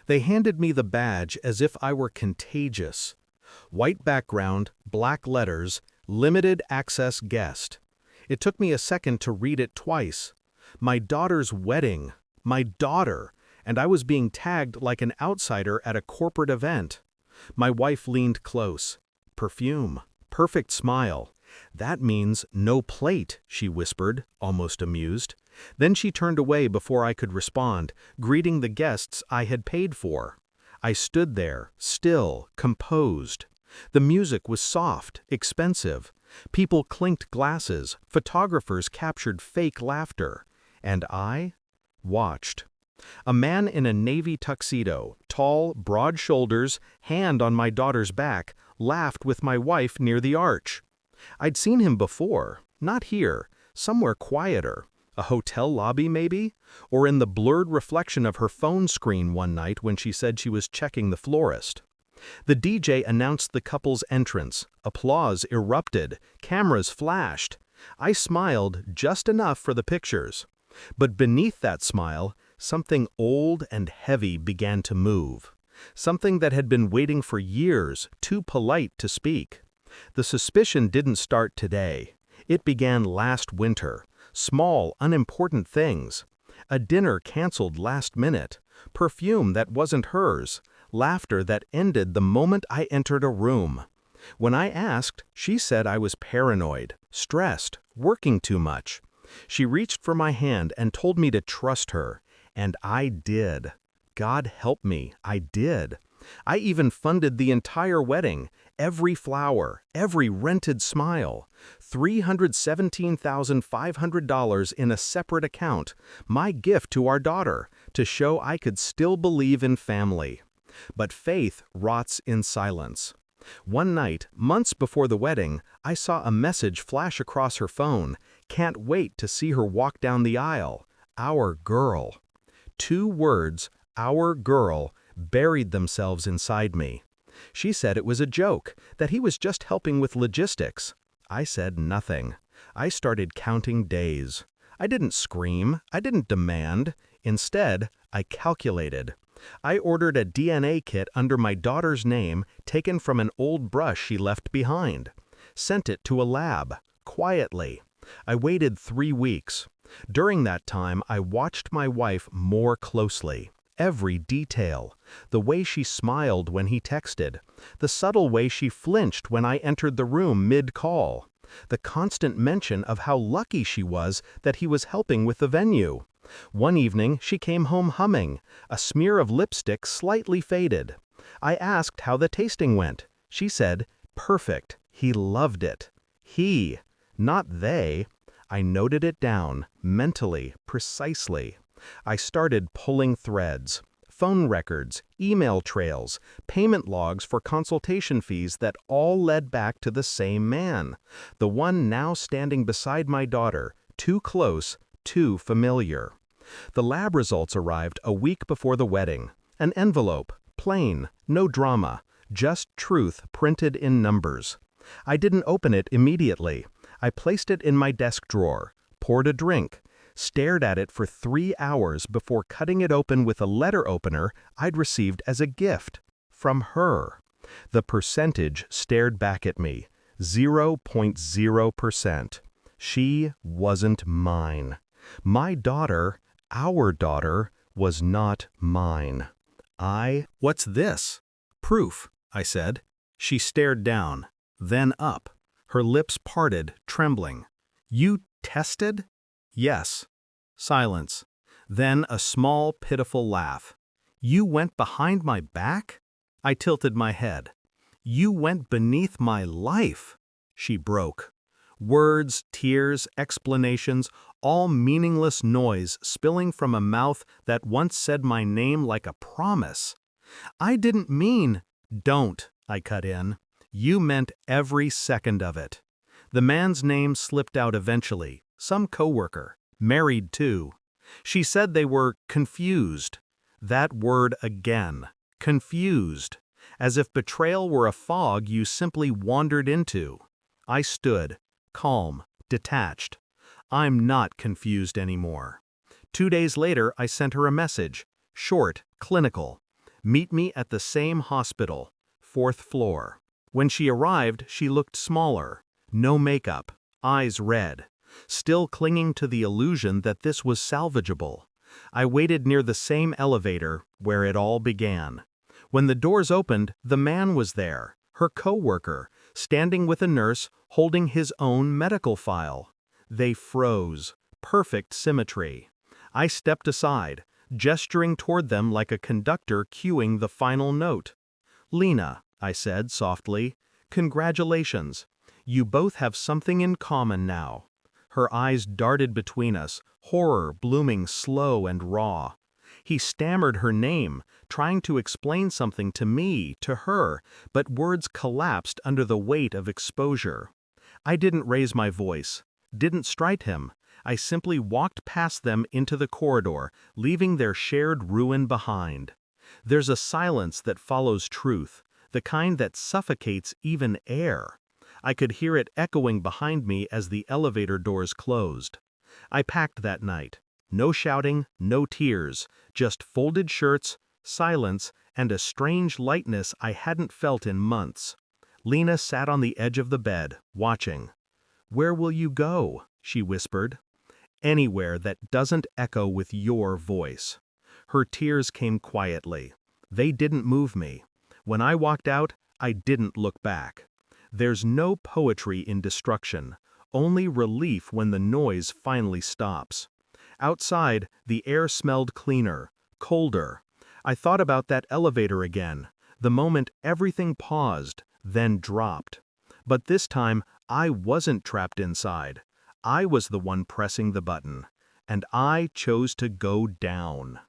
They handed me the badge as if I were contagious. White background, black letters, limited access guest. It took me a second to read it twice. My daughter's wedding. My daughter. And I was being tagged like an outsider at a corporate event. My wife leaned close. Perfume. Perfect smile. That means no plate, she whispered, almost amused. Then she turned away before I could respond, greeting the guests I had paid for. I stood there, still, composed. The music was soft, expensive. People clinked glasses, photographers captured fake laughter. And I watched. A man in a navy tuxedo, tall, broad shoulders, hand on my daughter's back, laughed with my wife near the arch. I'd seen him before, not here, somewhere quieter. A hotel lobby, maybe? Or in the blurred reflection of her phone screen one night when she said she was checking the florist. The DJ announced the couple's entrance. Applause erupted. Cameras flashed. I smiled just enough for the pictures. But beneath that smile, something old and heavy began to move. Something that had been waiting for years, too polite to speak. The suspicion didn't start today. It began last winter. Small, unimportant things. A dinner canceled last minute. Perfume that wasn't hers. Laughter that ended the moment I entered a room. When I asked, she said I was paranoid, stressed, working too much. She reached for my hand and told me to trust her. And I did. God help me, I did. I even funded the entire wedding, every flower, every rented smile. $317,500 in a separate account, my gift to our daughter, to show I could still believe in family. But faith rots in silence. One night, months before the wedding, I saw a message flash across her phone. Can't wait to see her walk down the aisle. Our girl. 2 words, our girl, buried themselves inside me. She said it was a joke, that he was just helping with logistics. I said nothing. I started counting days. I didn't scream. I didn't demand. Instead, I calculated. I ordered a DNA kit under my daughter's name, taken from an old brush she left behind. Sent it to a lab, quietly. I waited 3 weeks. During that time, I watched my wife more closely. Every detail. The way she smiled when he texted. The subtle way she flinched when I entered the room mid-call. The constant mention of how lucky she was that he was helping with the venue. One evening, she came home humming, a smear of lipstick slightly faded. I asked how the tasting went. She said, perfect. He loved it. He, not they. I noted it down, mentally, precisely. I started pulling threads. Phone records, email trails, payment logs for consultation fees that all led back to the same man. The one now standing beside my daughter, too close, too familiar. The lab results arrived a week before the wedding. An envelope, plain, no drama, just truth printed in numbers. I didn't open it immediately. I placed it in my desk drawer, poured a drink, stared at it for 3 hours before cutting it open with a letter opener I'd received as a gift from her. The percentage stared back at me, 0.0%. She wasn't mine. My daughter, our daughter, was not mine. What's this? Proof, I said. She stared down, then up. Her lips parted, trembling. You tested? Yes. Silence. Then a small, pitiful laugh. You went behind my back? I tilted my head. You went beneath my life. She broke. Words, tears, explanations, all meaningless noise spilling from a mouth that once said my name like a promise. I didn't mean, don't, I cut in. You meant every second of it. The man's name slipped out eventually, some coworker, married too. She said they were confused. That word again, confused, as if betrayal were a fog you simply wandered into. I stood, calm, detached. I'm not confused anymore. 2 days later, I sent her a message, short, clinical. Meet me at the same hospital, 4th floor. When she arrived, she looked smaller. No makeup, eyes red. Still clinging to the illusion that this was salvageable. I waited near the same elevator where it all began. When the doors opened, the man was there, her co-worker, standing with a nurse holding his own medical file. They froze. Perfect symmetry. I stepped aside, gesturing toward them like a conductor cueing the final note. "Lena," I said softly, "congratulations. You both have something in common now." Her eyes darted between us, horror blooming slow and raw. He stammered her name, trying to explain something to me, to her, but words collapsed under the weight of exposure. I didn't raise my voice, didn't strike him. I simply walked past them into the corridor, leaving their shared ruin behind. There's a silence that follows truth, the kind that suffocates even air. I could hear it echoing behind me as the elevator doors closed. I packed that night. No shouting, no tears, just folded shirts, silence, and a strange lightness I hadn't felt in months. Lena sat on the edge of the bed, watching. "Where will you go?" she whispered. "Anywhere that doesn't echo with your voice." Her tears came quietly. They didn't move me. When I walked out, I didn't look back. There's no poetry in destruction, only relief when the noise finally stops. Outside, the air smelled cleaner, colder. I thought about that elevator again, the moment everything paused, then dropped. But this time, I wasn't trapped inside. I was the one pressing the button, and I chose to go down.